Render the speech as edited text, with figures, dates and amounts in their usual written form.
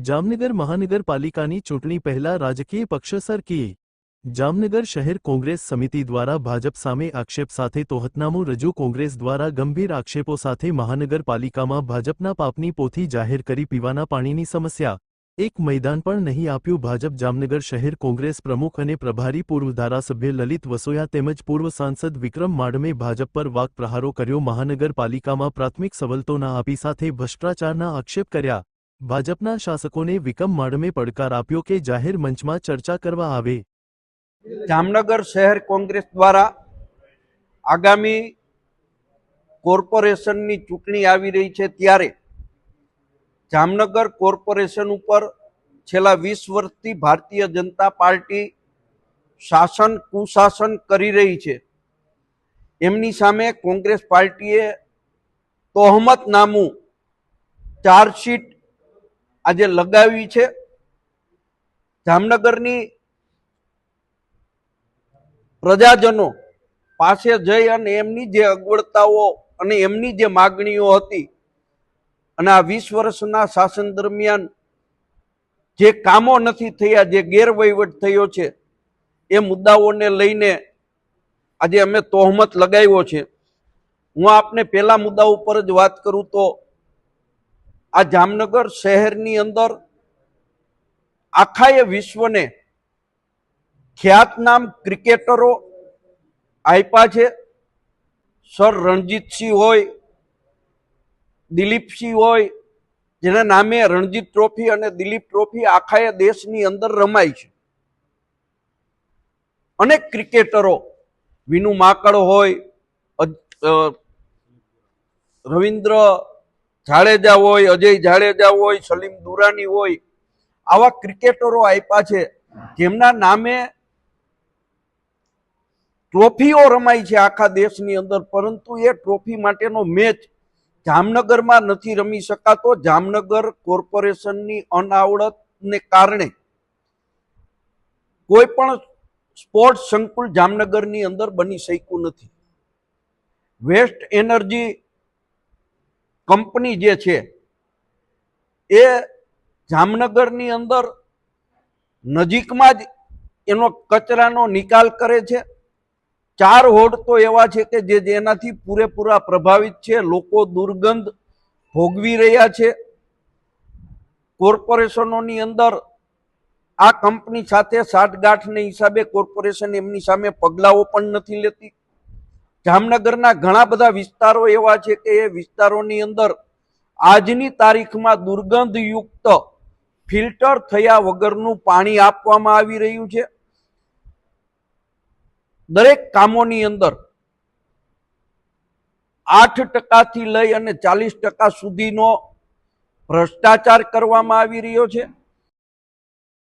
જામનગર મહાનગરપાલિકાની ચૂંટણી પહેલા રાજકીય પક્ષ સરકી જામનગર શહેર કોંગ્રેસ સમિતિ દ્વારા ભાજપ સામે આક્ષેપ સાથે તોહતનામું રજૂ કોંગ્રેસ દ્વારા ગંભીર આક્ષેપો સાથે મહાનગરપાલિકામાં ભાજપના પાપની પોથી જાહેર કરી પીવાના પાણીની સમસ્યા એક मैदान પણ નહીં આપ્યું ભાજપ જામનગર શહેર કોંગ્રેસ પ્રમુખ અને પ્રભારી પૂર્વ ધારાસભ્ય લલિત વસોયા તેમજ પૂર્વ સાંસદ વિક્રમ માડમે ભાજપ પર વાક પ્રહારો કર્યો મહાનગરપાલિકામાં પ્રાથમિક સવલતો ના આપી સાથે ભ્રષ્ટાચારના આક્ષેપ કર્યા ભાજપના શાસકોને વિક્રમ માડમે પડકાર આપ્યો કે જાહેર મંચમાં ચર્ચા કરવા આવે જામનગર શહેર કોંગ્રેસ દ્વારા આગામી કોર્પોરેશનની ચૂંટણી આવી રહી છે ત્યારે જામનગર કોર્પોરેશન ઉપર છેલ્લા 20 વર્ષથી ભારતીય જનતા પાર્ટી શાસન કુશાસન કરી રહી છે। એમની સામે કોંગ્રેસ પાર્ટીએ તોહમતનામું ચાર્જશીટ આજે લગાવી છે। જામનગરની પ્રજાજનો પાસે જઈ અને એમની જે અગવડતાઓ અને એમની જે માગણીઓ હતી અને આ 20 વર્ષના શાસન દરમિયાન જે કામો નથી થયા, જે ગેરવહીવટ થયો છે, એ મુદ્દાઓને લઈને આજે અમે તોહમત લગાવ્યો છે। હું આપને પહેલા મુદ્દા ઉપર જ વાત કરું તો આ જામનગર શહેરની અંદર આખાએ વિશ્વને ખ્યાતનામ ક્રિકેટરો આપ્યા છે। સર રણજીતસિંહ હોય, દિલીપસિંહ હોય, જેના નામે રણજીત ટ્રોફી અને દિલીપ ટ્રોફી આખાએ દેશની અંદર રમાય છે। અનેક ક્રિકેટરો વિનુ માકડ હોય, રવિન્દ્ર જાડેજા હોય, અજય જાડેજા હોય, સલીમ દુરાની હોય, આવા ક્રિકેટરો આપ્યા છે જેમના નામે ટ્રોફીઓ રમાય છે આખા દેશની અંદર, પરંતુ એ ટ્રોફી માટેનો મેચ જામનગરમાં નથી રમી શકાતો। જામનગર કોર્પોરેશનની અનાવડતને કારણે કોઈ પણ સ્પોર્ટ્સ સંકુલ જામનગરની અંદર બની શક્યું નથી। વેસ્ટ એનર્જી કંપની જે છે એ જામનગરની અંદર નજીકમાં જ એનો કચરાનો નિકાલ કરે છે। 4 વોર્ડ તો એવા છે કે જેનાથી પૂરેપૂરા પ્રભાવિત છે, લોકો દુર્ગંધ ભોગવી રહ્યા છે। કોર્પોરેશનોની અંદર આ કંપની સાથે સાઠગાંઠને હિસાબે કોર્પોરેશન એમની સામે પગલાઓ પણ નથી લેતી। જામનગરના ઘણા બધા વિસ્તારો એવા છે કે એ વિસ્તારોની અંદર આજની તારીખમાં દુર્ગંધયુક્ત ફિલ્ટર થયા વગરનું પાણી આપવામાં આવી રહ્યું છે। દરેક કામોની અંદર 8% થી લઈ અને 40% સુધીનો ભ્રષ્ટાચાર કરવામાં આવી રહ્યો છે।